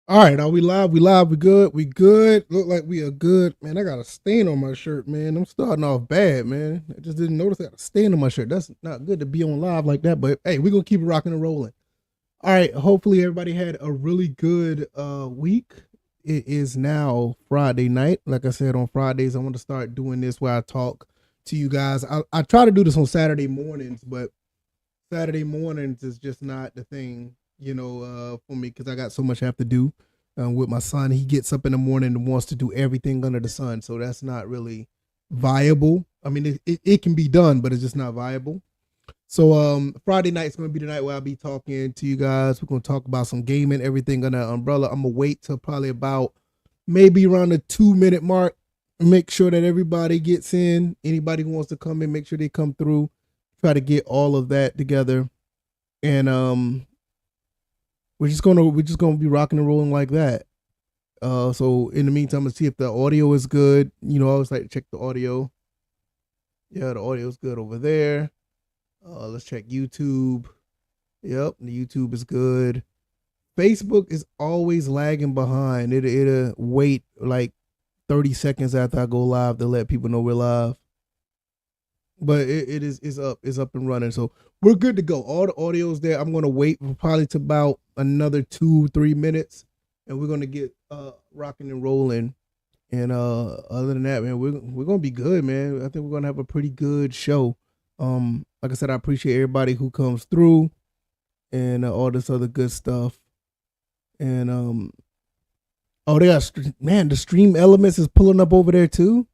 All right, are we live? We live. We good. We good. Look like we are good. Man, I got a stain on my shirt, man. I'm starting off bad, man. I just didn't notice I got a stain on my shirt. That's not good to be on live like that. But hey, we're gonna keep it rocking and rolling. All right. Hopefully everybody had a really good week. It is now Friday night. Like I said, on Fridays, I want to start doing this where I talk to you guys. I try to do this on Saturday mornings, but Saturday mornings is just not the thing, for me because I got so much I have to do with my son. He gets up in the morning and wants to do everything under the sun, so that's not really viable. I mean, it can be done, but it's just not viable. So Friday night is gonna be the night where I'll be talking to you guys. We're gonna talk about some gaming, everything under umbrella. I'm gonna wait till probably about maybe around the 2 minute mark. Make sure that everybody gets in. Anybody who wants to come in, make sure they come through. Try to get all of that together. And we're just gonna be rocking and rolling like that. So in the meantime, let's see if the audio is good. I always like to check the audio. Yeah, the audio is good over there. Let's check YouTube. Yep, the YouTube is good. Facebook is always lagging behind. It'll wait like 30 seconds after I go live to let people know we're live. But it's up and running. So we're good to go. All the audio is there. I'm gonna wait for probably to about another 2-3 minutes, and we're gonna get rocking and rolling. And other than that, man, we're gonna be good, man. I think we're gonna have a pretty good show. Like I said, I appreciate everybody who comes through and all this other good stuff. And oh, they got man, the stream elements is pulling up over there too.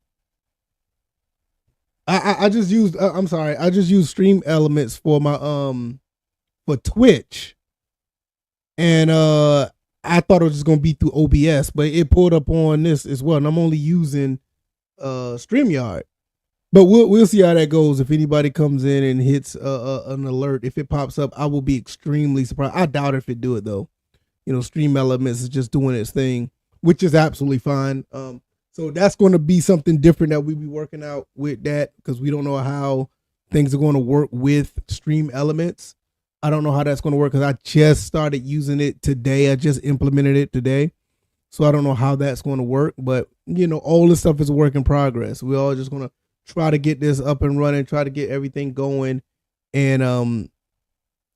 I just used I'm sorry, I just used stream elements for my for Twitch, and I thought it was just gonna be through OBS, but it pulled up on this as well, and I'm only using StreamYard. But we'll see how that goes. If anybody comes in and hits an alert, if it pops up, I will be extremely surprised. I doubt if it do it though. Stream elements is just doing its thing, which is absolutely fine. So that's going to be something different that we be working out with that because we don't know how things are going to work with stream elements. I don't know how that's going to work because I just started using it today. I just implemented it today. So I don't know how that's going to work, but all this stuff is a work in progress. We're all just going to try to get this up and running, try to get everything going. And,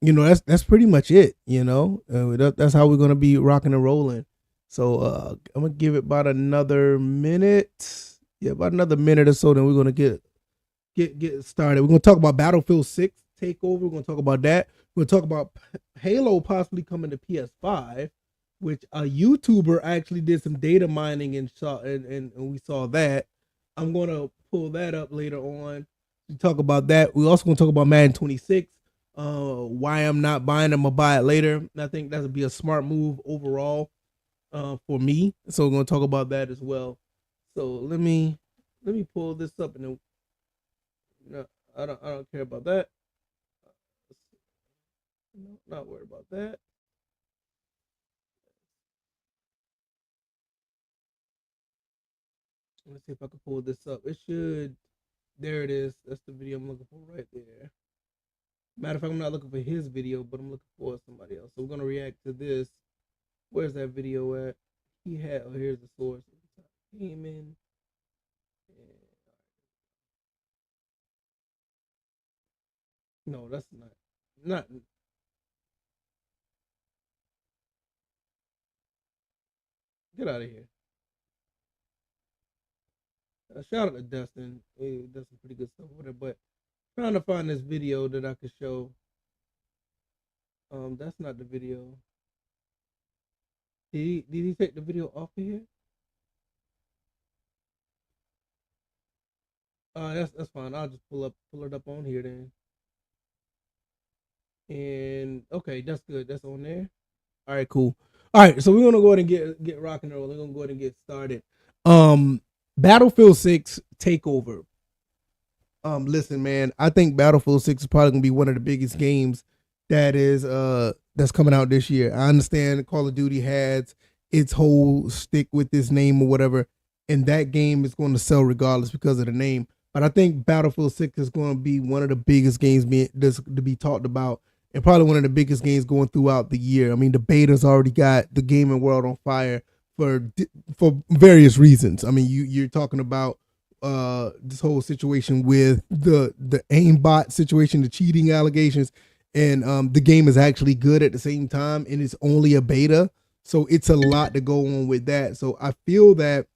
that's pretty much it, that's how we're going to be rocking and rolling. So I'm gonna give it about another minute. Yeah, about another minute or so. Then we're gonna get started. We're gonna talk about Battlefield 6 Takeover. We're gonna talk about that. We're gonna talk about Halo possibly coming to PS5, which a YouTuber actually did some data mining and saw, and we saw that. I'm gonna pull that up later on. We talk about that. We're also gonna talk about Madden 26. Why I'm not buying them, I'll buy it later. And I think that would be a smart move overall. For me. So we're gonna talk about that as well. So let me pull this up and then no, I don't care about that. No, not worried about that. Let's see if I can pull this up. It should. There it is. That's the video I'm looking for right there. Matter of fact, I'm not looking for his video, but I'm looking for somebody else. So we're gonna react to this. Where's that video at? He had. Oh, here's the source. Gaming. No, that's not. Get out of here. Shout out to Dustin. He does some pretty good stuff with it. But trying to find this video that I could show. That's not the video. Did he take the video off of here? That's fine. I'll just pull it up on here then. And okay, that's good. That's on there. All right, cool. All right, so we're gonna go ahead and get rocking and rolling. We're gonna go ahead and get started. Um, Battlefield 6 Takeover. Listen, man, I think Battlefield 6 is probably gonna be one of the biggest games that's coming out this year. I understand Call of Duty has its whole stick with this name or whatever, and that game is going to sell regardless because of the name. But I think Battlefield 6 is going to be one of the biggest games to be talked about and probably one of the biggest games going throughout the year. I mean, the beta's already got the gaming world on fire for various reasons. I mean, you're talking about this whole situation with the aimbot situation, the cheating allegations, and the game is actually good at the same time, and it's only a beta, so it's a lot to go on with that. So I feel that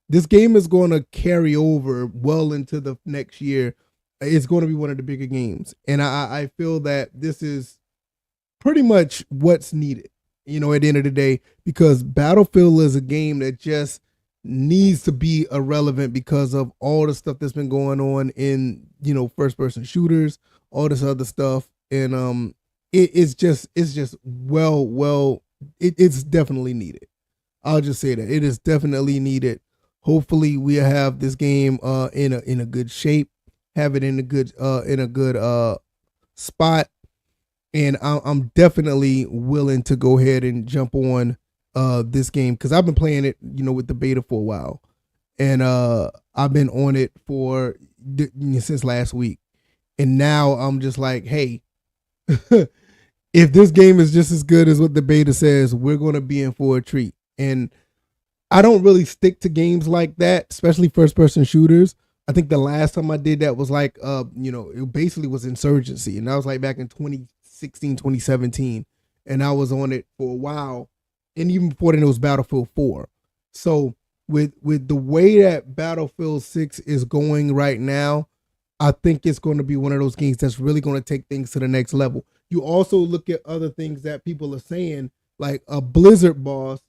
this game is going to carry over well into the next year. It's going to be one of the bigger games, and I feel that this is pretty much what's needed, at the end of the day, because Battlefield is a game that just needs to be irrelevant because of all the stuff that's been going on in, first person shooters, all this other stuff. And it's just it's definitely needed. I'll just say that it is definitely needed. Hopefully we have this game in a good shape, have it in a good spot, and I'm definitely willing to go ahead and jump on this game because I've been playing it, with the beta for a while, and I've been on it for since last week, and now I'm just like, hey, if this game is just as good as what the beta says, we're going to be in for a treat. And I don't really stick to games like that, especially first person shooters. I think the last time I did that was like, it basically was Insurgency, and that was like back in 2016, 2017, and I was on it for a while, and even before then it was Battlefield 4. So with the way that Battlefield 6 is going right now, I think it's going to be one of those games that's really going to take things to the next level. You also look at other things that people are saying, like a Blizzard boss.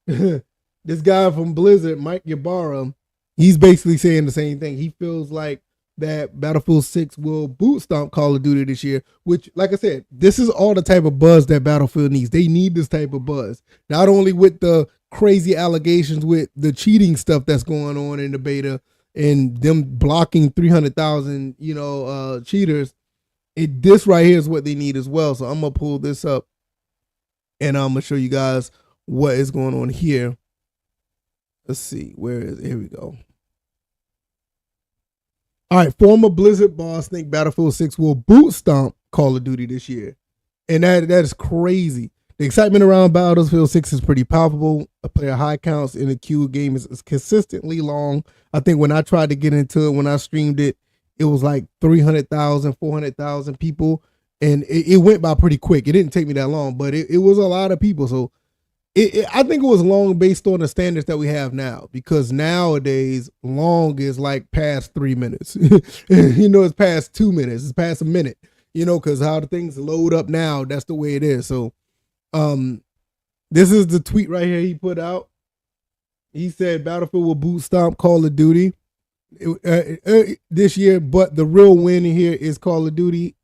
This guy from Blizzard, Mike Ybarra, he's basically saying the same thing. He feels like that Battlefield 6 will boot stomp Call of Duty this year, which, like I said, this is all the type of buzz that Battlefield needs. They need this type of buzz. Not only with the crazy allegations with the cheating stuff that's going on in the beta and them blocking 300,000, cheaters. This right here is what they need as well. So I'm going to pull this up and I'm going to show you guys what is going on here. Let's see. Where is it? Here we go. All right. Former Blizzard boss think Battlefield 6 will boot stomp Call of Duty this year. And that is crazy. The excitement around Battlefield 6 is pretty palpable. Player high counts in the queue game is consistently long. I think when I tried to get into it, when I streamed it, it was like 300,000, 400,000 people. And it went by pretty quick. It didn't take me that long, but it was a lot of people. So I think it was long based on the standards that we have now, because nowadays long is like past 3 minutes. It's past 2 minutes. It's past a minute, because how the things load up now, that's the way it is. So this is the tweet right here he put out. He said Battlefield will boot stomp Call of Duty this year, but the real win here is Call of Duty.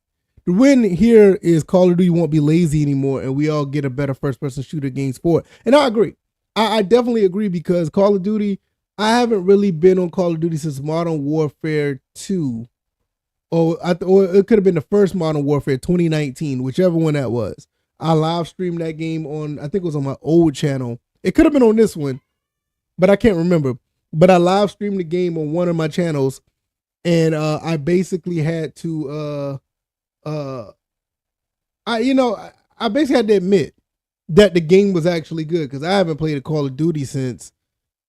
The win here is Call of Duty won't be lazy anymore, and we all get a better first-person shooter games for it. And I agree. I definitely agree, because Call of Duty, I haven't really been on Call of Duty since Modern Warfare 2. Or it could have been the first Modern Warfare, 2019, whichever one that was. I live streamed that game on, I think it was on my old channel. It could have been on this one, but I can't remember. But I live streamed the game on one of my channels, and I basically had to I basically had to admit that the game was actually good, because I haven't played a Call of Duty since,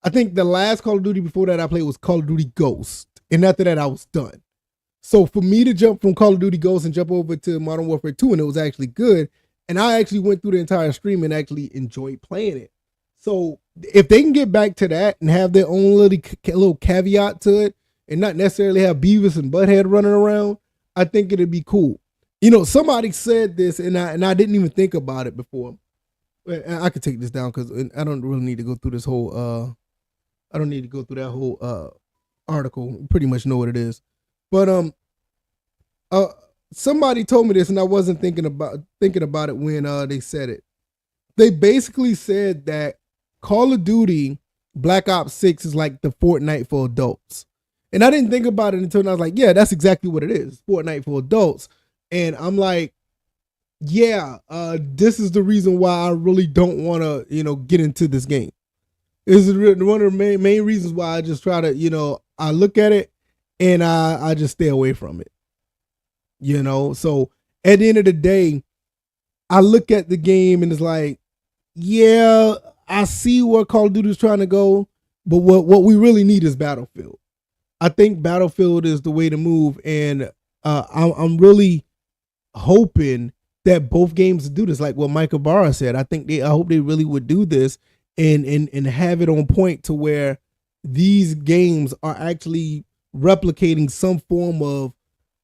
I think the last Call of Duty before that I played was Call of Duty Ghost, and after that I was done. So for me to jump from Call of Duty Ghost and jump over to Modern Warfare 2, and it was actually good, and I actually went through the entire stream and actually enjoyed playing it. So if they can get back to that and have their own little caveat to it, and not necessarily have Beavis and Butthead running around, I think it'd be cool. Somebody said this, and I didn't even think about it before. I could take this down because I don't really need to go through this whole. I don't need to go through that whole article. You pretty much know what it is, but somebody told me this, and I wasn't thinking about it when they said it. They basically said that Call of Duty Black Ops 6 is like the Fortnite for adults. And I didn't think about it until I was like, yeah, that's exactly what it is. Fortnite for adults. And I'm like, yeah, this is the reason why I really don't want to, get into this game. This is one of the main reasons why I just try to, I look at it and I just stay away from it. So at the end of the day, I look at the game and it's like, yeah, I see where Call of Duty is trying to go, but what we really need is Battlefield. I think Battlefield is the way to move, and I'm really hoping that both games do this. Like what Michael Barra said, I hope they really would do this and have it on point to where these games are actually replicating some form of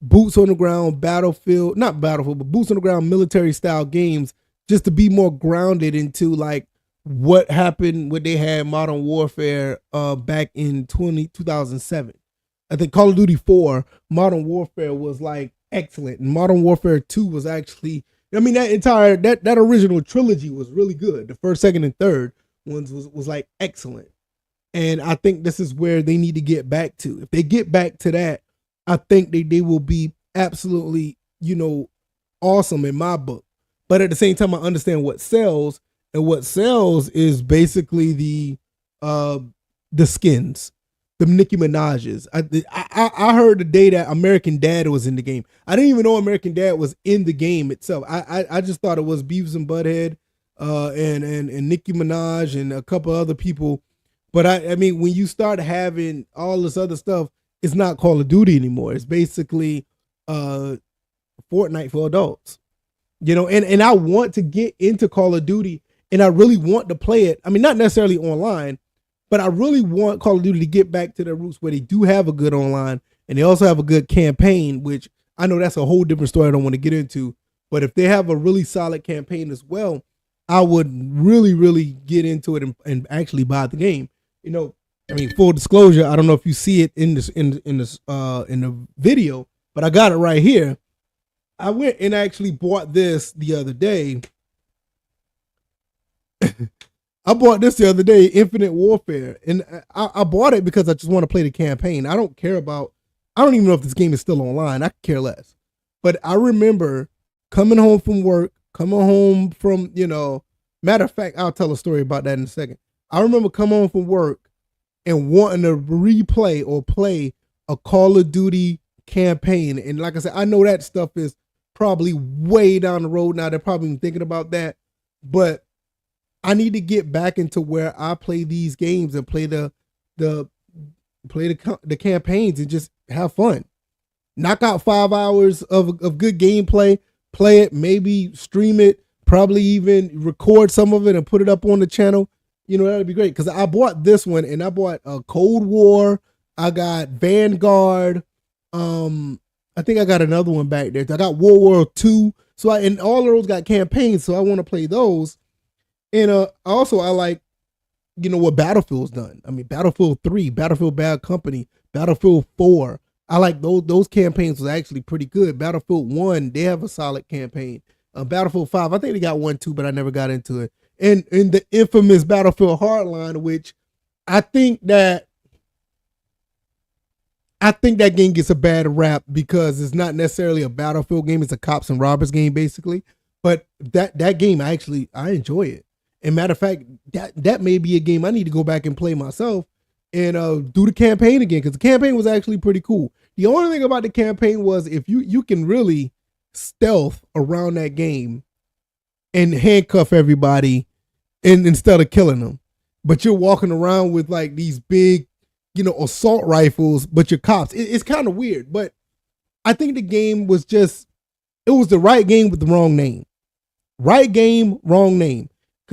boots on the ground battlefield, not battlefield, but boots on the ground military style games, just to be more grounded into like what happened when they had Modern Warfare back in 2007. I think Call of Duty 4, Modern Warfare was like excellent. And Modern Warfare 2 was actually, I mean, that original trilogy was really good. The first, second, and third ones was like excellent. And I think this is where they need to get back to. If they get back to that, I think they will be absolutely, awesome in my book. But at the same time, I understand what sells, and what sells is basically the skins, the Nicki Minaj's. I heard the day that American Dad was in the game. I didn't even know American Dad was in the game itself. I just thought it was Beavis and Butthead, and Nicki Minaj and a couple other people. But I mean, when you start having all this other stuff, it's not Call of Duty anymore. It's basically Fortnite for adults. And I want to get into Call of Duty, and I really want to play it. I mean, not necessarily online, but I really want Call of Duty to get back to their roots where they do have a good online and they also have a good campaign, which I know that's a whole different story I don't want to get into. But if they have a really solid campaign as well, I would really, really get into it and actually buy the game. I mean, full disclosure, I don't know if you see it in the video, but I got it right here. I went and actually bought this the other day. I bought this the other day, Infinite Warfare, and I bought it because I just want to play the campaign. I don't even know if this game is still online. I could care less. But I remember coming home from work, matter of fact, I'll tell a story about that in a second. I remember coming home from work and wanting to replay or play a Call of Duty campaign. And like I said, I know that stuff is probably way down the road now. They're probably thinking about that. But I need to get back into where I play these games and play the campaigns and just have fun. Knock out 5 hours of good gameplay, play it, maybe stream it, probably even record some of it and put it up on the channel. That'd be great. Because I bought this one and I bought a Cold War. I got Vanguard. I think I got another one back there. I got World War II. And all of those got campaigns, so I want to play those. And also I like, what Battlefield's done. I mean, Battlefield 3, Battlefield Bad Company, Battlefield 4. I like those campaigns was actually pretty good. Battlefield 1, they have a solid campaign. Battlefield 5, I think they got one too, but I never got into it. And the infamous Battlefield Hardline, which I think that game gets a bad rap because it's not necessarily a Battlefield game. It's a cops and robbers game, basically. But that game, I enjoy it. And matter of fact, that may be a game I need to go back and play myself and do the campaign again, because the campaign was actually pretty cool. The only thing about the campaign was if you can really stealth around that game and handcuff everybody and instead of killing them. But you're walking around with like these big, assault rifles, but you're cops. It's kind of weird, but I think the game was it was the right game with the wrong name. Right game, wrong name.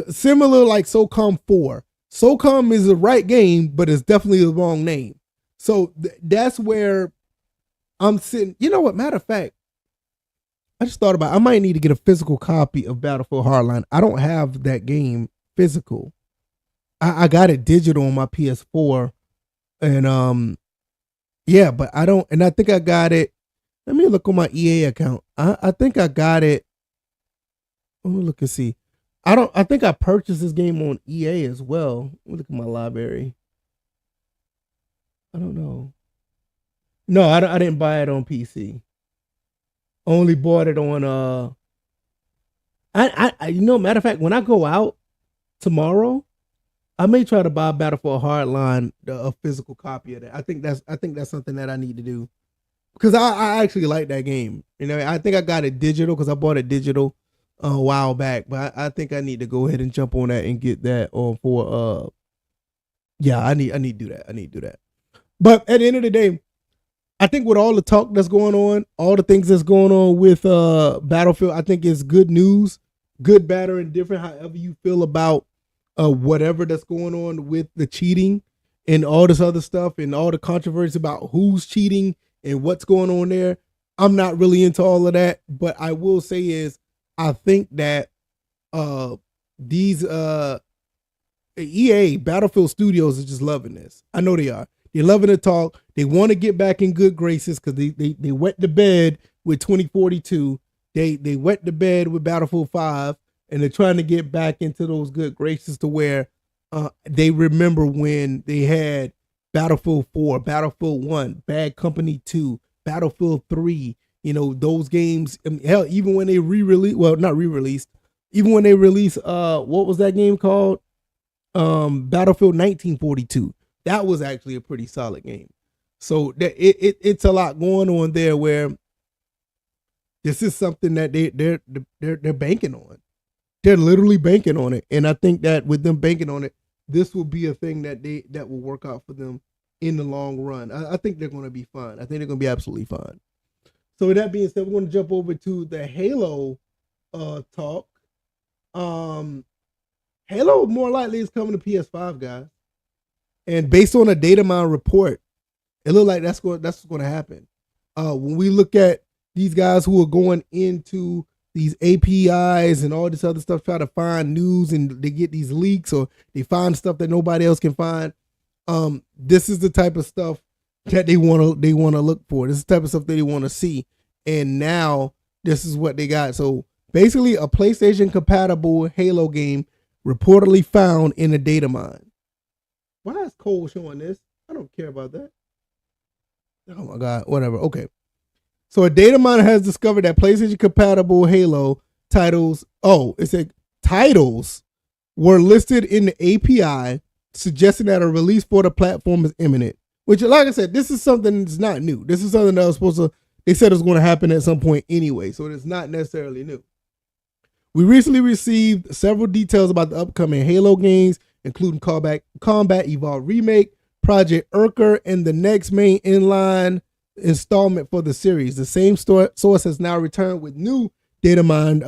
Similar like SOCOM 4. SOCOM is the right game, but it's definitely the wrong name. So that's where I'm sitting. You know what? Matter of fact, I just thought about I might need to get a physical copy of Battlefield Hardline. I don't have that game physical. I got it digital on my PS4. And yeah, but I don't, and I think I got it. Let me look on my EA account. I think I got it. Let me look and see. I think I purchased this game on EA as well. Let me look at my library. I don't know. No, I didn't buy it on PC. Only bought it on matter of fact, when I go out tomorrow, I may try to buy Battlefield Hardline, a physical copy of that. I think that's something that I need to do because I actually like that game. I think I got it digital because I bought it digital a while back, but I think I need to go ahead and jump on that and get that on for yeah, I need to do that. I need to do that. But at the end of the day, I think with all the talk that's going on, all the things that's going on with Battlefield, I think it's good news, good, bad, or indifferent, however you feel about whatever that's going on with the cheating and all this other stuff and all the controversy about who's cheating and what's going on there. I'm not really into all of that, but I will say is I think that these EA Battlefield Studios is just loving this. I know they are. They're loving to talk. They want to get back in good graces because they wet the bed with 2042. They wet the bed with Battlefield 5, and they're trying to get back into those good graces to where they remember when they had Battlefield 4, Battlefield 1, Bad Company 2, Battlefield 3. You know, those games. I mean, hell, even when they re-released, well, not re-released, even when they released, what was that game called? Battlefield 1942. That was actually a pretty solid game. So it's a lot going on there where this is something that they're banking on. They're literally banking on it, and I think that with them banking on it, this will be a thing that will work out for them in the long run. I think they're going to be fine. I think they're going to be absolutely fine. So with that being said, we're going to jump over to the Halo talk. Halo more likely is coming to PS5, guys. And based on a data mine report, it looks like that's what's going to happen. When we look at these guys who are going into these APIs and all this other stuff, try to find news, and they get these leaks or they find stuff that nobody else can find. This is the type of stuff that they want to look for. This is the type of stuff that they want to see. And now this is what they got. So basically, a PlayStation compatible Halo game reportedly found in a data mine. Why is Cole showing this? I don't care about that. Oh my God, whatever. Okay. So a data miner has discovered that PlayStation compatible Halo titles, titles were listed in the API, suggesting that a release for the platform is imminent. Which, like I said, this is something that's not new. This is something that was supposed to, they said it was going to happen at some point anyway, so it's not necessarily new. We recently received several details about the upcoming Halo games, including Combat Evolved Remake, Project Urker, and the next main inline installment for the series. The same source has now returned with new data mine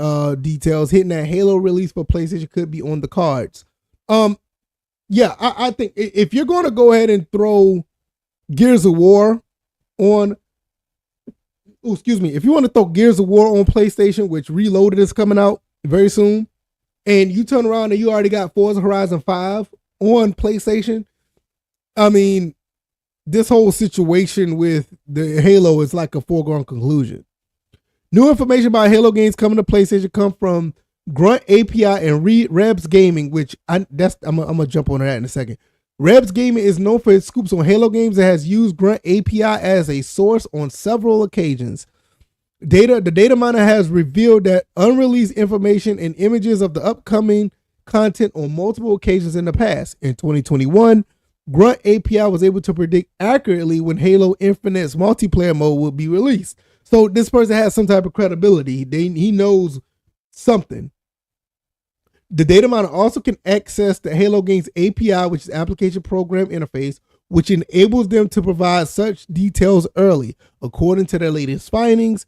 details, hitting that Halo release for PlayStation could be on the cards. Yeah, I think if you're going to go ahead and throw Gears of War on, if you want to throw Gears of War on PlayStation, which Reloaded is coming out very soon, and you turn around and you already got Forza Horizon 5 on PlayStation, I mean, this whole situation with the Halo is like a foregone conclusion. New information about Halo games coming to PlayStation come from Grunt API and Rebs Gaming, which I'm gonna jump on that in a second. Rebs Gaming is known for its scoops on Halo games and has used Grunt API as a source on several occasions. The data miner has revealed that unreleased information and images of the upcoming content on multiple occasions in the past. In 2021, Grunt API was able to predict accurately when Halo Infinite's multiplayer mode will be released. So this person has some type of credibility. He knows something. The data miner also can access the Halo game's API, which is Application Program Interface, which enables them to provide such details early. According to their latest findings,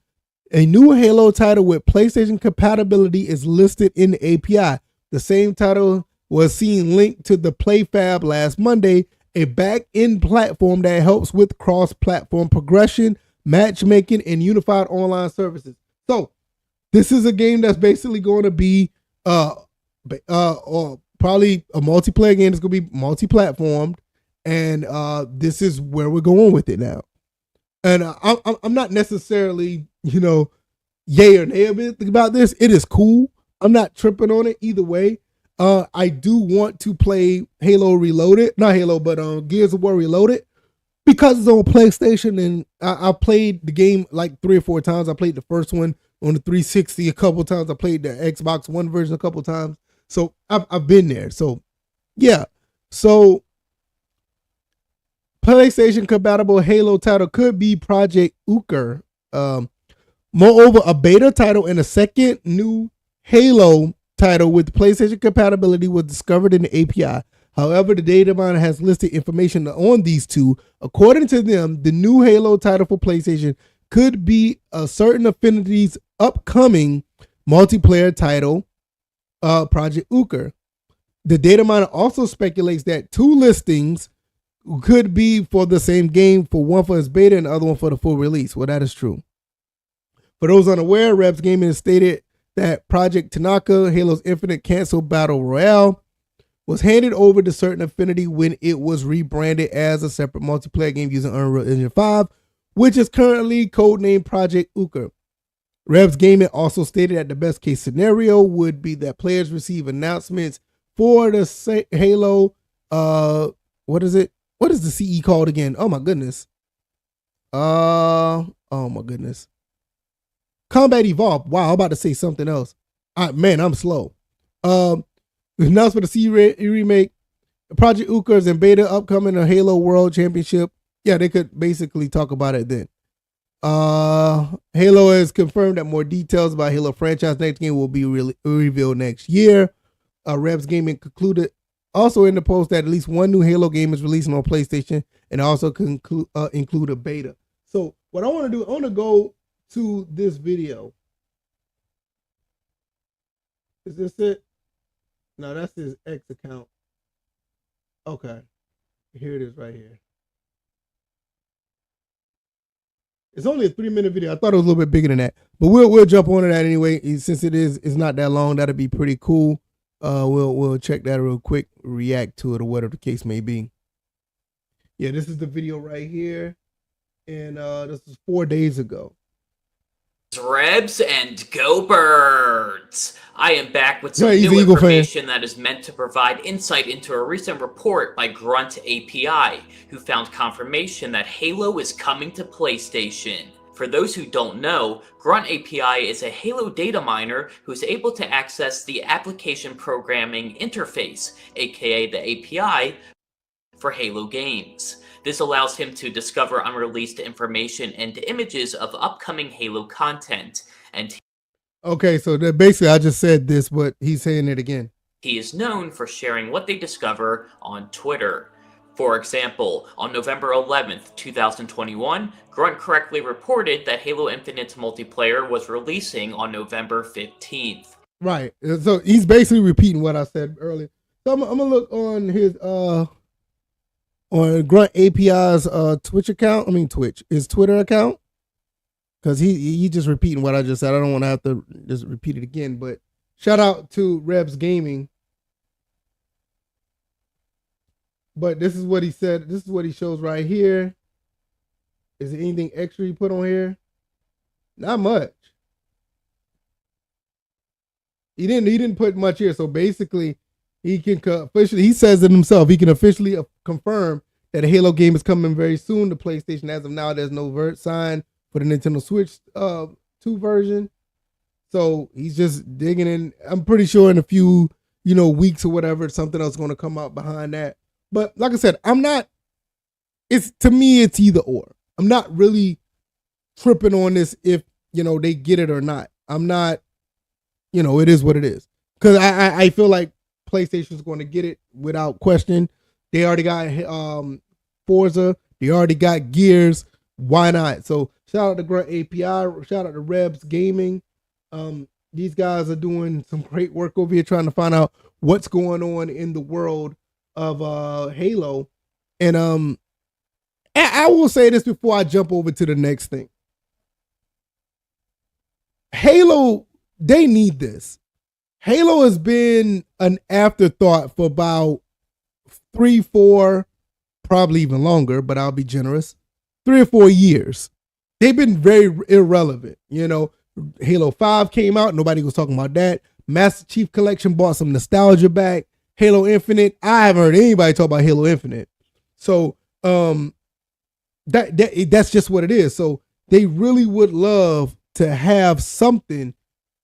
a new Halo title with PlayStation compatibility is listed in the API. The same title was seen linked to the PlayFab last Monday, a back-end platform that helps with cross-platform progression, matchmaking, and unified online services. So this is a game that's basically going to be probably a multiplayer game that's going to be multi-platformed, and this is where we're going with it now. And I'm not necessarily, yay or nay about this. It is cool. I'm not tripping on it either way. I do want to play Halo Reloaded, not Halo, but Gears of War Reloaded, because it's on PlayStation, and I played the game like 3 or 4 times. I played the first one on the 360 a couple times. I played the Xbox One version a couple times. So I've been there. So yeah. So PlayStation compatible Halo title could be Project Urker. Moreover, a beta title and a second new Halo title with PlayStation compatibility was discovered in the API. However, the data miner has listed information on these two. According to them, the new Halo title for PlayStation could be a certain affinity's upcoming multiplayer title, Project Uker. The data miner also speculates that two listings could be for the same game, for one for its beta and the other one for the full release. Well, that is true. For those unaware, Rebs Gaming has stated that Project Tanaka, Halo's Infinite Cancel Battle Royale, was handed over to Certain Affinity when it was rebranded as a separate multiplayer game using Unreal Engine 5, which is currently codenamed Project Uker. Rebs Gaming also stated that the best case scenario would be that players receive announcements for the Halo, what is it? What is the CE called again? Oh my goodness. Combat Evolved. Wow, I'm about to say something else. Man, I'm slow. Announced for the CE remake, Project Uker is in beta, upcoming a Halo World Championship. Yeah, they could basically talk about it then. Halo has confirmed that more details about Halo franchise next game will be revealed next year. Rebs Gaming concluded also in the post that at least one new Halo game is releasing on PlayStation and also include a beta. So what I want to do, I want to go to this video. Is this it? No, that's his X account. Okay. Here it is right here. It's only a 3-minute video. I thought it was a little bit bigger than that, but we'll jump on to that anyway. Since it's not that long, that'll be pretty cool. We'll check that real quick, react to it or whatever the case may be. Yeah, this is the video right here, and this is 4 days ago. Rebs and Go Birds! I am back with some new information that is meant to provide insight into a recent report by Grunt API, who found confirmation that Halo is coming to PlayStation. For those who don't know, Grunt API is a Halo data miner who's able to access the application programming interface, aka the API, for Halo games. This allows him to discover unreleased information and images of upcoming Halo content. And okay, so basically I just said this, but he's saying it again. He is known for sharing what they discover on Twitter. For example, on November 11th, 2021, Grunt correctly reported that Halo Infinite's multiplayer was releasing on November 15th. Right, so he's basically repeating what I said earlier. So I'm gonna look on his on Grunt API's his Twitter account, because he just repeating what I just said. I don't want to have to just repeat it again, but shout out to Rebs Gaming. But this is what he said. This is what he shows right here. Is there anything extra he put on here? Not much. He didn't put much here. So basically, he can officially, he says it himself, he can officially confirm that a Halo game is coming very soon to PlayStation. As of now, there's no vert sign for the Nintendo Switch 2 version. So he's just digging in. I'm pretty sure in a few, weeks or whatever, something else is going to come out behind that. But like I said, to me, it's either or. I'm not really tripping on this if, they get it or not. I'm not, it is what it is. Because I feel like PlayStation's going to get it without question. They already got Forza. They already got Gears. Why not? So shout out to Grunt API. Shout out to Rebs Gaming. These guys are doing some great work over here trying to find out what's going on in the world of Halo. And I will say this before I jump over to the next thing. Halo, they need this. Halo has been an afterthought for about 3, 4, probably even longer, but I'll be generous, 3 or 4 years. They've been very irrelevant. Halo 5 came out, nobody was talking about that. Master Chief Collection brought some nostalgia back. Halo Infinite, I haven't heard anybody talk about Halo Infinite. So that's just what it is. So they really would love to have something,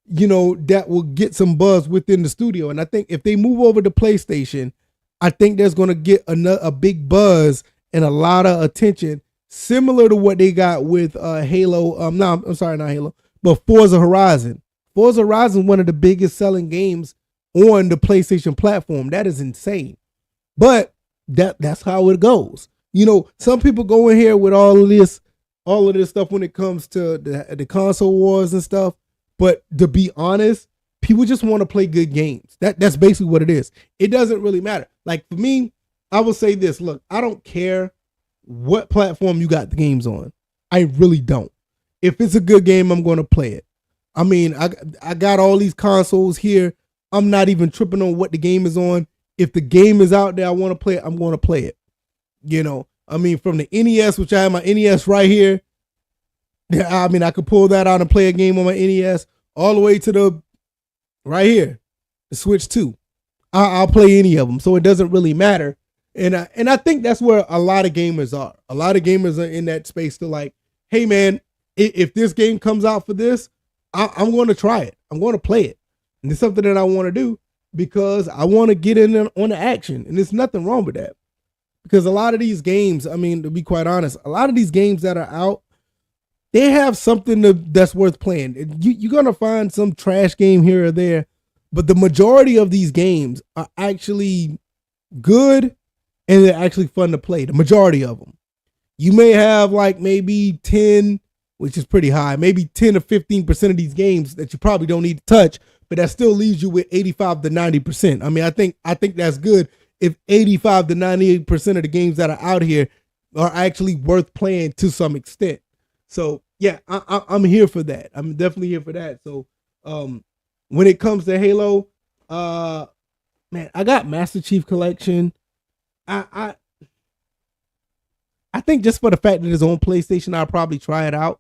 that will get some buzz within the studio. And I think if they move over to PlayStation, I think there's going to get a big buzz and a lot of attention, similar to what they got with Halo. I'm sorry, not Halo, but Forza Horizon. Forza Horizon is one of the biggest selling games on the PlayStation platform. That is insane. But that's how it goes. You know, some people go in here with all of this stuff when it comes to the console wars and stuff. But to be honest, people just want to play good games. That's basically what it is. It doesn't really matter. Like for me, I will say this. Look, I don't care what platform you got the games on. I really don't. If it's a good game, I'm going to play it. I mean, I got all these consoles here. I'm not even tripping on what the game is on. If the game is out there, I want to play it, I'm going to play it. You know, I mean, from the NES, which I have my NES right here. I mean, I could pull that out and play a game on my NES all the way to the right here, the Switch 2. I'll play any of them. So it doesn't really matter. And I think that's where a lot of gamers are. A lot of gamers are in that space to like, hey man, if this game comes out for this, I'm going to try it. I'm going to play it. And it's something that I want to do because I want to get in on the action. And there's nothing wrong with that. Because a lot of these games, I mean, to be quite honest, a lot of these games that are out, they have something that's worth playing. You're going to find some trash game here or there, but the majority of these games are actually good and they're actually fun to play. The majority of them. You may have like maybe 10, which is pretty high, maybe 10 or 15% of these games that you probably don't need to touch, but that still leaves you with 85 to 90%. I mean, I think that's good if 85 to 98% of the games that are out here are actually worth playing to some extent. So yeah, I'm here for that. I'm definitely here for that. So when it comes to Halo, man, I got Master Chief Collection. I think just for the fact that it's on PlayStation, I'll probably try it out.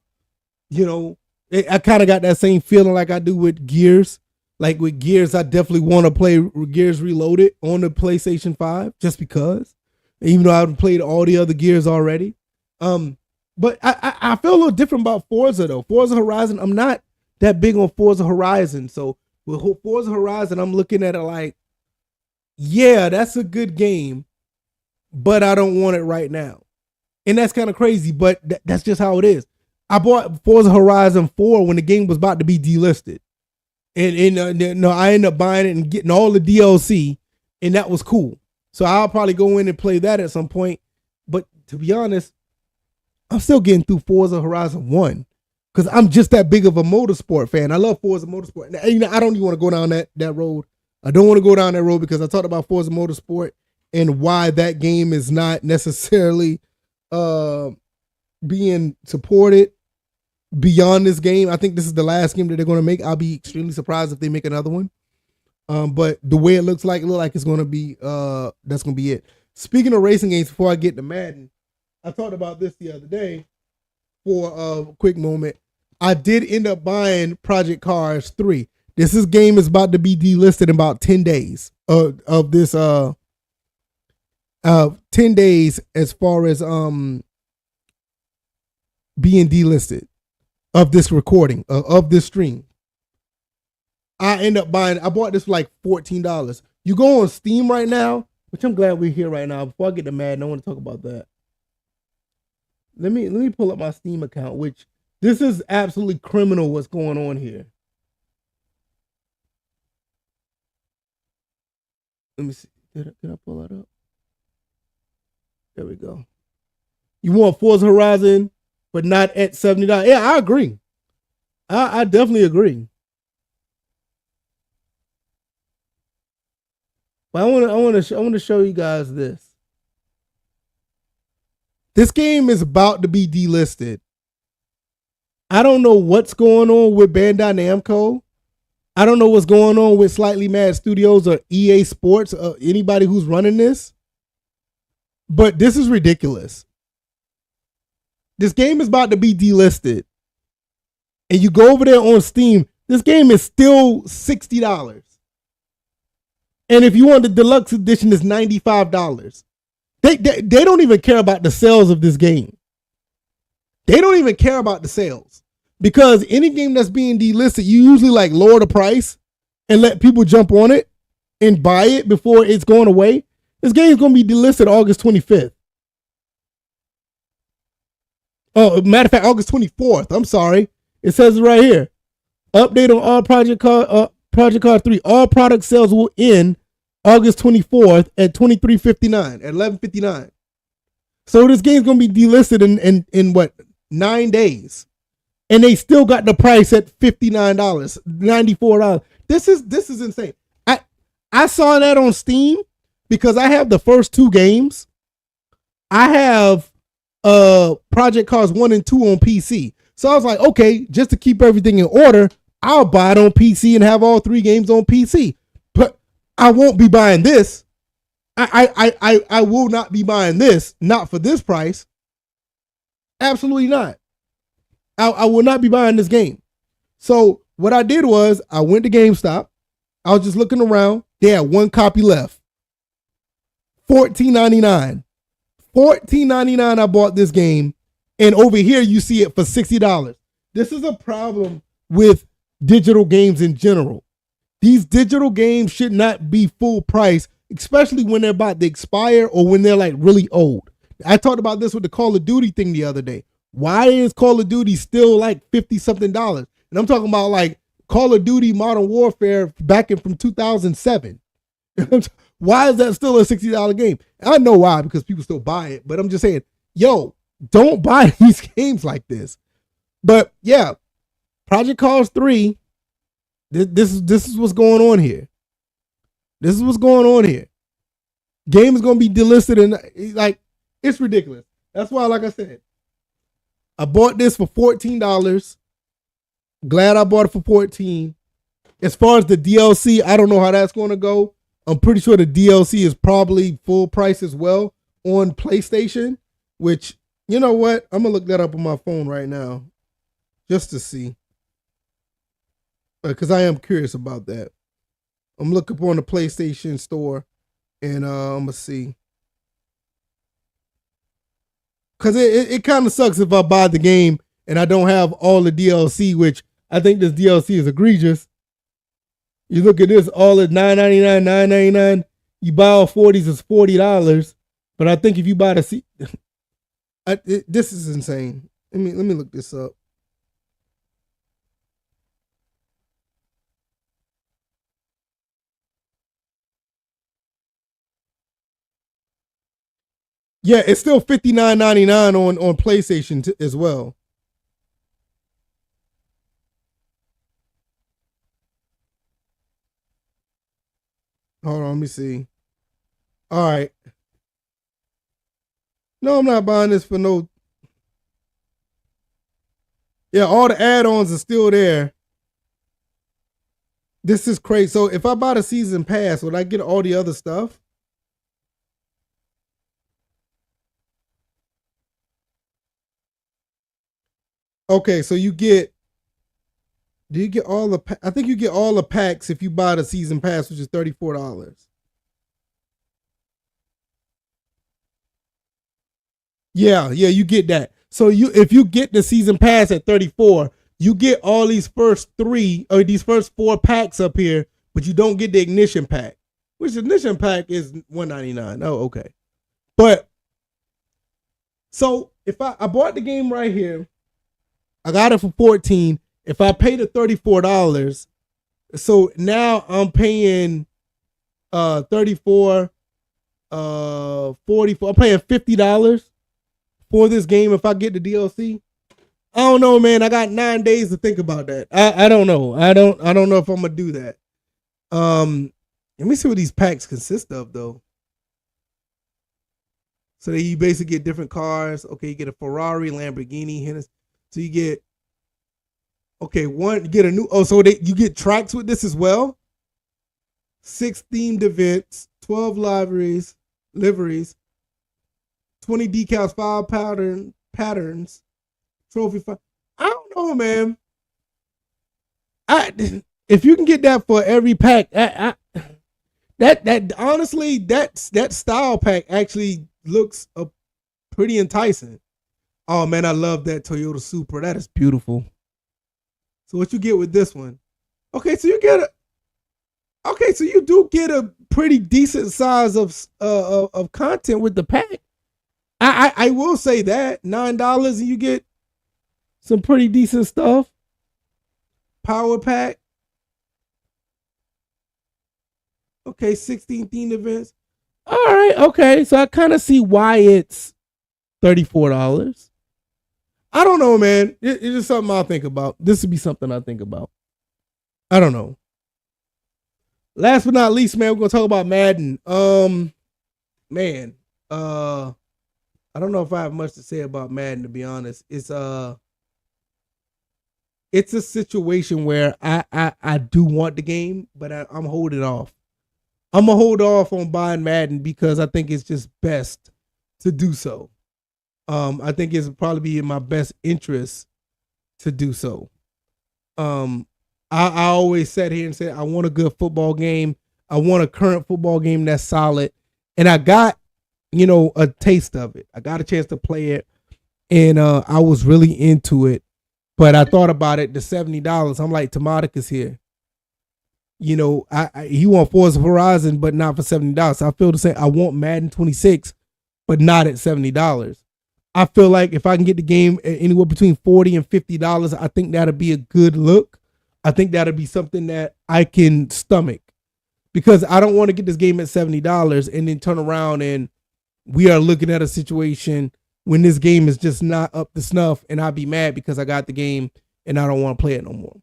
You know, I kind of got that same feeling like I do with Gears. Like with Gears, I definitely want to play Gears Reloaded on the PlayStation 5 just because, even though I've played all the other Gears already. But I feel a little different about Forza though. Forza Horizon, I'm not that big on Forza Horizon. So with Forza Horizon, I'm looking at it like, yeah, that's a good game, but I don't want it right now. And that's kind of crazy, but that's just how it is. I bought Forza Horizon 4 when the game was about to be delisted. And I ended up buying it and getting all the DLC, and that was cool. So I'll probably go in and play that at some point. But to be honest, I'm still getting through Forza Horizon 1 because I'm just that big of a motorsport fan. I love Forza Motorsport. Now, you know, I don't even want to go down that road. I don't want to go down that road because I talked about Forza Motorsport and why that game is not necessarily being supported beyond this game. I think this is the last game that they're going to make. I'll be extremely surprised if they make another one. But the way it looks like it's going to be, that's going to be it. Speaking of racing games, before I get to Madden, I talked about this the other day for a quick moment. I did end up buying Project Cars 3. This game is about to be delisted in about 10 days of this, 10 days as far as being delisted of this recording, of this stream. I bought this for like $14. You go on Steam right now, which I'm glad we're here right now. Before I get to Madden, I want to talk about that. Let me pull up my Steam account, which this is absolutely criminal what's going on here. Let me see. Can I pull that up? There we go. You want Forza Horizon, but not at $70? Yeah, I agree. I definitely agree. But I want to show you guys this. This game is about to be delisted. I don't know what's going on with Bandai Namco. I don't know what's going on with Slightly Mad Studios or EA Sports or anybody who's running this. But this is ridiculous. This game is about to be delisted. And you go over there on Steam, this game is still $60. And if you want the deluxe edition, it's $95. They don't even care about the sales of this game. They don't even care about the sales. Because any game that's being delisted, you usually like lower the price and let people jump on it and buy it before it's going away. This game is going to be delisted August 25th. Oh, matter of fact, August 24th. I'm sorry. It says it right here. Update on all Project Cars 3. All product sales will end August 24th at 23:59 at 11:59. So this game's gonna be delisted in what, 9 days, and they still got the price at $59, $94. This is insane. I saw that on Steam because I have the first 2 games. I have Project Cars 1 and 2 on PC. So I was like, okay, just to keep everything in order, I'll buy it on PC and have all 3 games on PC. But I won't be buying this. I will not be buying this, not for this price. Absolutely not. I will not be buying this game. So what I did was I went to GameStop. I was just looking around. They had 1 copy left. $14.99. $14.99 I bought this game. And over here you see it for $60. This is a problem with digital games in general. These digital games should not be full price, especially when they're about to expire or when they're like really old. I talked about this with the Call of Duty thing the other day. Why is Call of Duty still like 50 something dollars? And I'm talking about like Call of Duty Modern Warfare back in from 2007. Why is that still a $60 game? I know why, because people still buy it, but I'm just saying, yo, don't buy these games like this. But yeah, Project Cars 3, this is what's going on here. This is what's going on here. Game is going to be delisted, and like, it's ridiculous. That's why, like I said, I bought this for $14. Glad I bought it for $14. As far as the DLC, I don't know how that's going to go. I'm pretty sure the DLC is probably full price as well on PlayStation, which, you know what? I'm going to look that up on my phone right now just to see. Because I am curious about that. I'm looking up on the PlayStation store and I'm going to see. Because it kind of sucks if I buy the game and I don't have all the DLC, which I think this DLC is egregious. You look at this, all at $9.99, $9.99. You buy all 40s, it's $40. But I think if you buy the this is insane. Let me look this up. Yeah, it's still $59.99 on PlayStation as well. Hold on, let me see. All right. No, I'm not buying this for no. Yeah, all the add-ons are still there. This is crazy. So if I buy the season pass, would I get all the other stuff? Okay, so you get. Do you get all the? I think you get all the packs if you buy the season pass, which is $34. Yeah, you get that. So if you get the season pass at 34, you get all these first 3 or these first 4 packs up here, but you don't get the ignition pack, which the ignition pack is $199. Oh, okay. But so if I bought the game right here, I got it for 14. If I pay the $34, so now I'm paying 34, 44. I'm paying $50 for this game if I get the DLC. I don't know, man. I got 9 days to think about that. I don't know. I don't know if I'm gonna do that. Let me see what these packs consist of though. So that you basically get different cars. Okay, you get a Ferrari, Lamborghini, Hennessy. So you get you get a new. Oh, so you get tracks with this as well. 6 themed events, 12 liveries, 20 decals, 5 patterns, trophy 5. I don't know, man. If you can get that for every pack, that honestly, that style pack actually looks pretty enticing. Oh man, I love that Toyota Supra. That is beautiful. So what you get with this one? Okay, so you do get a pretty decent size of content with the pack. I will say that $9 and you get some pretty decent stuff. power pack. Okay, 16 theme events. All right, okay. So I kind of see why it's $34. I don't know, man. It's just something I'll think about. This would be something I think about. I don't know. Last but not least, man, we're gonna talk about Madden. Man, I don't know if I have much to say about Madden, to be honest. It's a situation where I do want the game, but I'm holding off. I'm gonna hold off on buying Madden because I think it's just best to do so. I think it's probably be in my best interest to do so. I always sat here and said I want a good football game. I want a current football game that's solid, and I got a taste of it. I got a chance to play it, and I was really into it. But I thought about it, the $70. I'm like, Tomatic here. He want Forza Horizon, but not for $70. I feel the same. I want Madden 26, but not at $70. I feel like if I can get the game at anywhere between $40 and $50, I think that'd be a good look. I think that'd be something that I can stomach, because I don't want to get this game at $70 and then turn around and we are looking at a situation when this game is just not up to snuff, and I'd be mad because I got the game and I don't want to play it no more.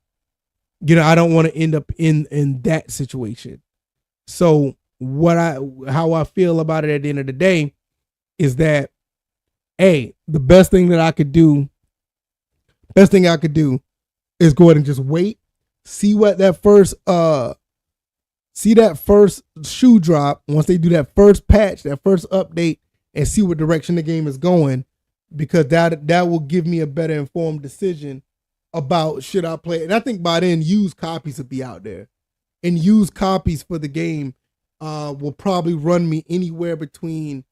I don't want to end up in that situation. So how I feel about it at the end of the day is that, hey, the best thing I could do is go ahead and just wait, see what that first shoe drop, once they do that first patch, that first update, and see what direction the game is going, because that will give me a better informed decision about should I play it. And I think by then used copies will be out there, and used copies for the game will probably run me anywhere between,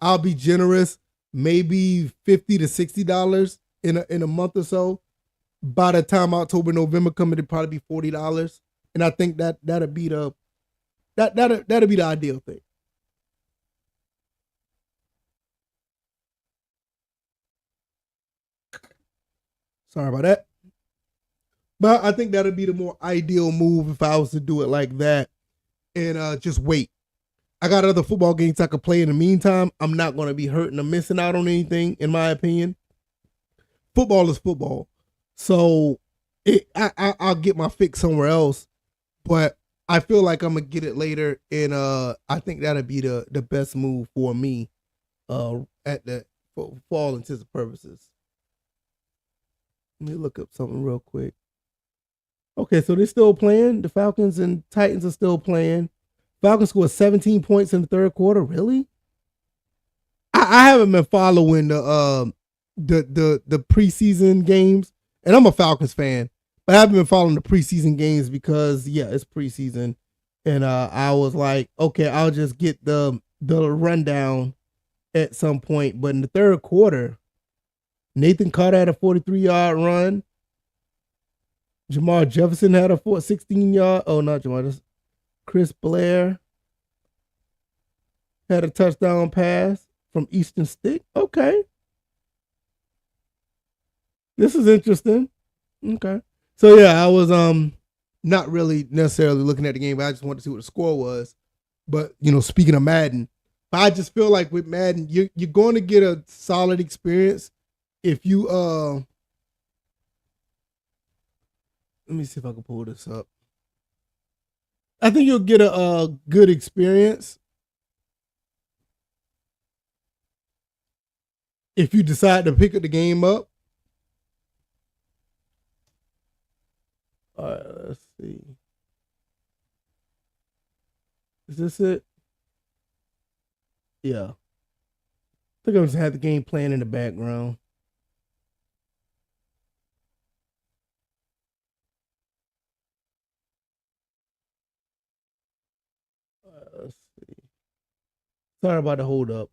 I'll be generous, maybe $50 to $60 in a month or so. By the time October, November come, it'd probably be $40, and I think that'd be the ideal thing. Sorry about that. But I think that'd be the more ideal move if I was to do it like that, and just wait. I got other football games I could play in the meantime. I'm not going to be hurting or missing out on anything, in my opinion. Football is football. So I'll get my fix somewhere else. But I feel like I'm going to get it later, and I think that'd be the best move for me for all intents and purposes. Let me look up something real quick. Okay, so they're still playing. The Falcons and Titans are still playing. Falcons scored 17 points in the third quarter. Really? I haven't been following the preseason games, and I'm a Falcons fan, but I haven't been following the preseason games because it's preseason, and I was like, okay, I'll just get the rundown at some point. But in the third quarter, Nathan Carter had a 43-yard run. Jamar Jefferson had a 16-yard. Oh, not Jamar. Just Chris Blair had a touchdown pass from Easton Stick. Okay. This is interesting. Okay. So yeah, I was not really necessarily looking at the game, but I just wanted to see what the score was. But speaking of Madden, I just feel like with Madden, you're going to get a solid experience if you let me see if I can pull this up. I think you'll get a good experience if you decide to pick up the game up. All right, let's see. Is this it? Yeah. I think I just had the game playing in the background. Let's see. Sorry about the hold up.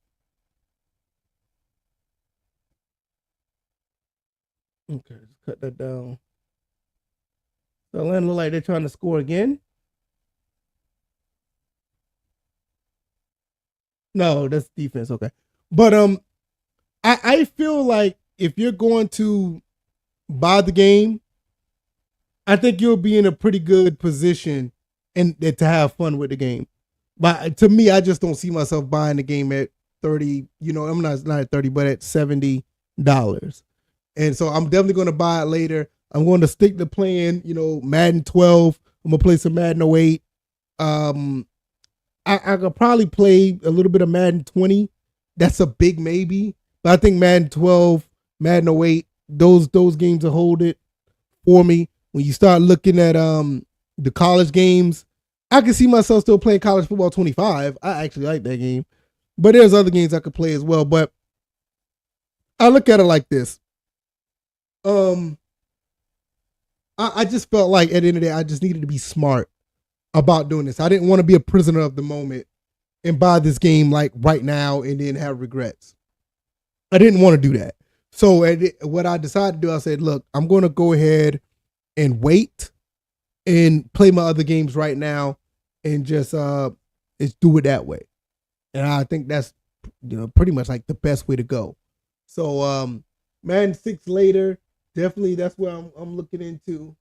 Okay, just cut that down. So Atlanta look like they're trying to score again. No, that's defense. Okay. But I feel like if you're going to buy the game, I think you'll be in a pretty good position and to have fun with the game. But to me, I just don't see myself buying the game at 30. You know, I'm not at 30, but at $70. And so I'm definitely going to buy it later. I'm going to stick to playing, Madden 12. I'm going to play some Madden 08. I could probably play a little bit of Madden 20. That's a big maybe. But I think Madden 12, Madden 08, those games will hold it for me. When you start looking at the college games, I can see myself still playing college football 25. I actually like that game. But there's other games I could play as well. But I look at it like this. I just felt like at the end of the day, I just needed to be smart about doing this. I didn't want to be a prisoner of the moment and buy this game like right now and then have regrets. I didn't want to do that. So what I decided to do, I said, look, I'm going to go ahead and wait and play my other games right now and just do it that way. And I think that's pretty much like the best way to go. So Madden 6 later, definitely that's where I'm looking into.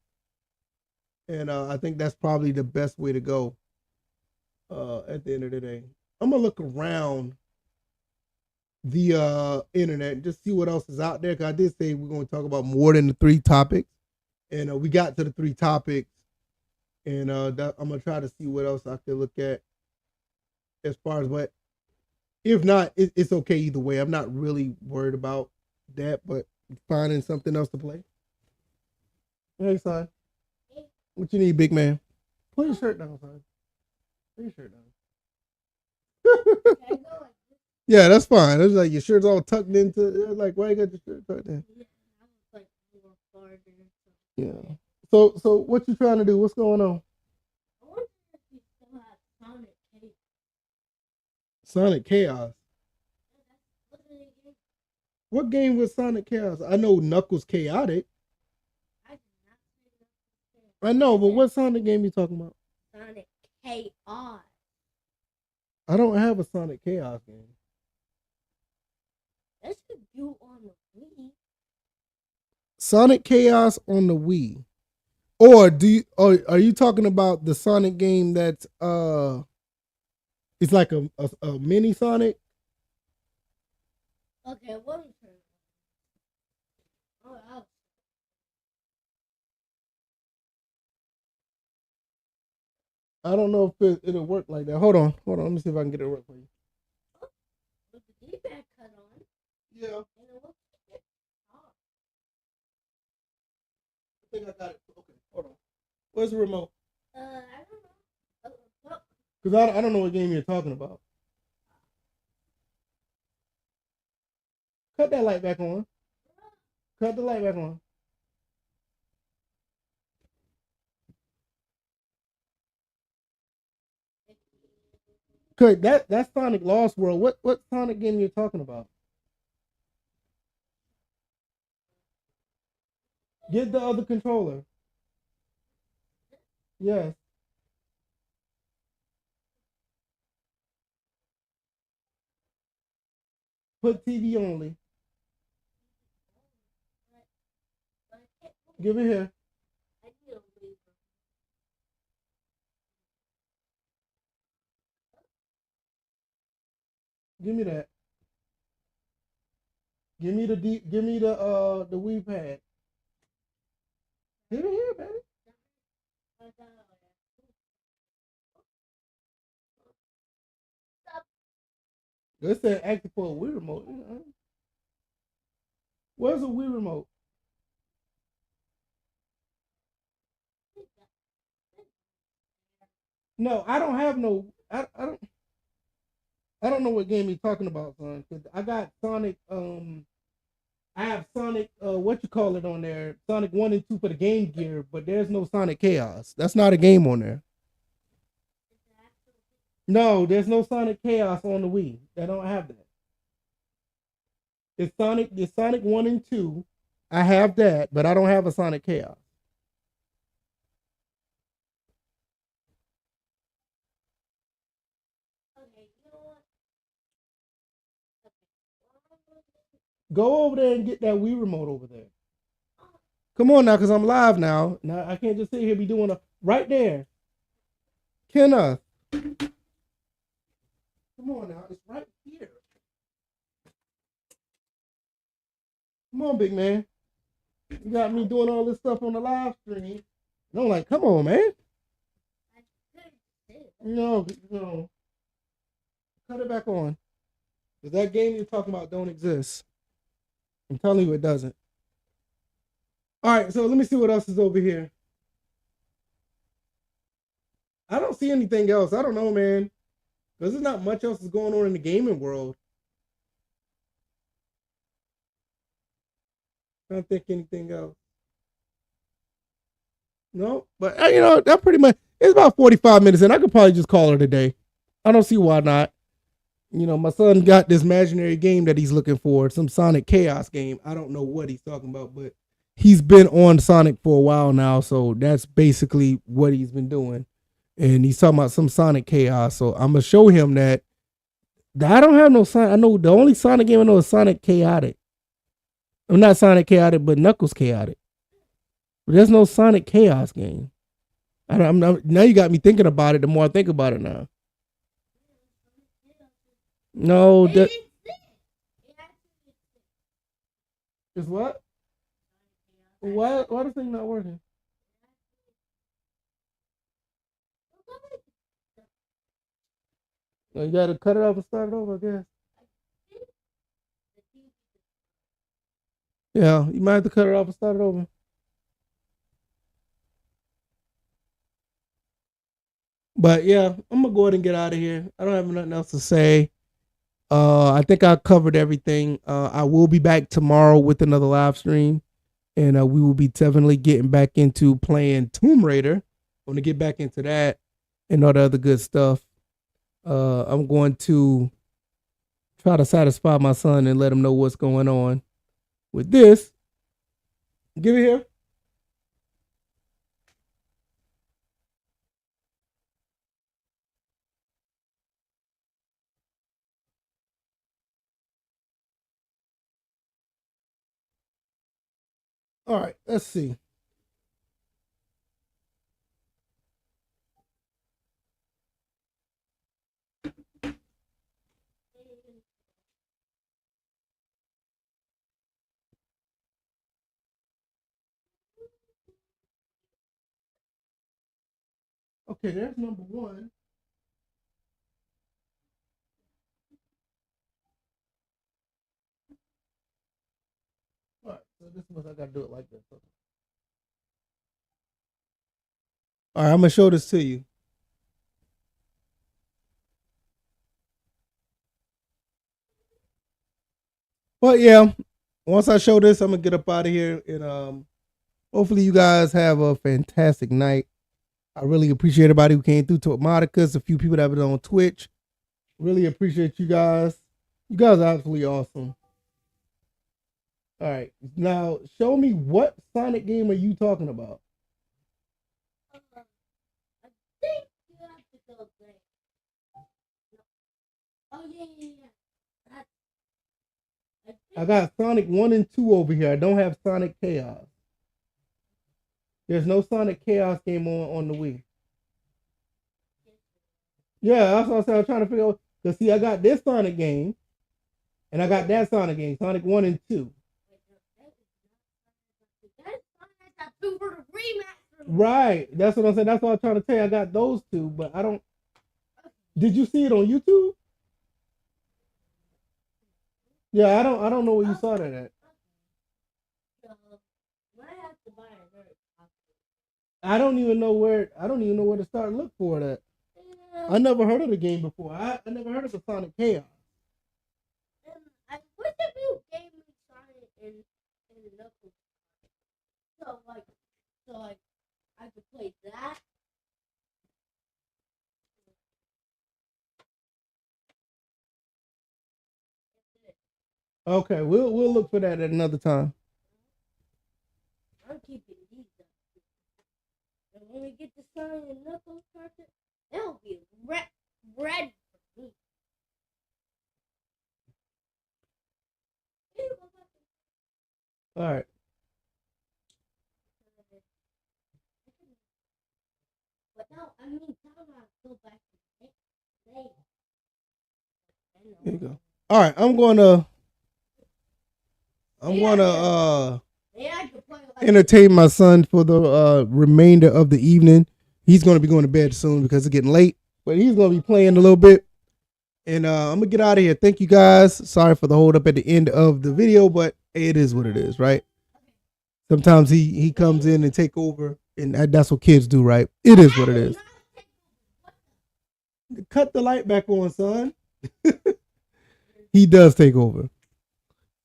And I think that's probably the best way to go at the end of the day. I'm going to look around the internet and just see what else is out there. Because I did say we're going to talk about more than the 3 topics. And we got to the 3 topics. And I'm going to try to see what else I can look at as far as what. If not, it's okay either way. I'm not really worried about that, but finding something else to play. Hey, son. What you need, big man? Put your shirt down, son. Put your shirt down. Yeah, that's fine. It's like your shirt's all tucked into. Like, why you got your shirt tucked in? Yeah. So what you trying to do? What's going on? I wonder if you still have Sonic Chaos. Sonic Chaos. What game was Sonic Chaos? I know Knuckles Chaotic. I know, but what Sonic game you talking about? Sonic Chaos. I don't have a Sonic Chaos game. That's what you on the Wii. Sonic Chaos on the Wii. Or are you talking about the Sonic game that's it's like a mini Sonic? Okay, what? Oh, I don't know if it'll work like that. Hold on. Let me see if I can get it to work for you. With the D-pad cut on. Yeah. I think I got it. Okay, hold on. Where's the remote? I don't know. Because I don't know what game you're talking about. Cut that light back on. Cut the light back on. Cut that's Sonic Lost World. What Sonic game you're talking about? Get the other controller. Yes. Put TV only. Give it here. Give me that. Give me the Wii pad. Give it here, baby. It said active for a Wii remote. Where's a Wii remote? No, I don't have no. I don't know what game you're talking about, son. Cause I got Sonic. I have Sonic. What you call it on there? Sonic 1 and 2 for the Game Gear, but there's no Sonic Chaos. That's not a game on there. No, there's no Sonic Chaos on the Wii. They don't have that. It's Sonic 1 and 2. I have that, but I don't have a Sonic Chaos. Go over there and get that Wii remote over there. Come on now, because I'm live now. Now I can't just sit here be doing a right there. Kenneth. Come on now, it's right here. Come on, big man. You got me doing all this stuff on the live stream. And I'm like, come on, man. No. Cut it back on. Because that game you're talking about don't exist. I'm telling you it doesn't. All right, so let me see what else is over here. I don't see anything else. I don't know, man. Because there's not much else is going on in the gaming world. I don't think anything else. No, but that pretty much, it's about 45 minutes and I could probably just call it a day. I don't see why not. My son got this imaginary game that he's looking for, some Sonic Chaos game. I don't know what he's talking about, but he's been on Sonic for a while now, so that's basically what he's been doing. And he's talking about some Sonic Chaos, so I'm gonna show him that I don't have no Sonic. I know the only Sonic game I know is Sonic Chaotic. I'm not Sonic Chaotic, but Knuckles Chaotic. But there's no Sonic Chaos game. Now you got me thinking about it. The more I think about it now. No, that is what? Why this thing not working? You gotta cut it off and start it over, I guess. Yeah, you might have to cut it off and start it over. But yeah, I'm gonna go ahead and get out of here. I don't have nothing else to say. I think I covered everything. I will be back tomorrow with another live stream, and we will be definitely getting back into playing Tomb Raider. I'm gonna get back into that and all the other good stuff. I'm going to try to satisfy my son and let him know what's going on with this. Give it here. All right, let's see. Okay, there's number one. All right, so this is what I gotta do it like this. All right, I'm gonna show this to you. But yeah, once I show this, I'm gonna get up out of here, and hopefully you guys have a fantastic night. I really appreciate everybody who came through to Monica's, a few people that have been on Twitch. Really appreciate you guys. You guys are absolutely awesome. All right, now show me what Sonic game are you talking about? I think you have to go there. Oh yeah. I got Sonic 1 and 2 over here. I don't have Sonic Chaos. There's no Sonic Chaos game on the Wii. Yeah, that's what I said. I'm trying to figure out. Because, see, I got this Sonic game, and I got that Sonic game, Sonic 1 and 2. Right. That's what I'm saying. That's what I'm trying to tell you. I got those two, but I don't. Did you see it on YouTube? Yeah, I don't know where you saw that at. I don't even know where to start look for that. I never heard of the game before. I never heard of the Sonic Chaos. What's the new game with Sonic and Knuckles? So I could play that. Okay, we'll look for that at another time. I'm keeping these up. And when we get the Sonic and Knuckles cartridge, that'll be red for me. All right. There you go. All right, I'm gonna entertain my son for the remainder of the evening. He's gonna be going to bed soon because it's getting late, but he's gonna be playing a little bit. And I'm gonna get out of here. Thank you guys. Sorry for the hold up at the end of the video, but it is what it is, right? Sometimes he comes in and take over, and that's what kids do, right? It is what it is. Cut the light back on, son. He does take over.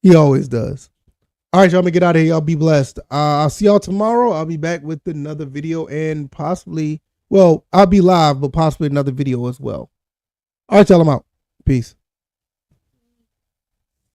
He always does. All right, y'all, I'm gonna get out of here. Y'all be blessed. I'll see y'all tomorrow. I'll be back with another video and possibly, well, I'll be live, but possibly another video as well. All right, y'all, I'm out. Peace.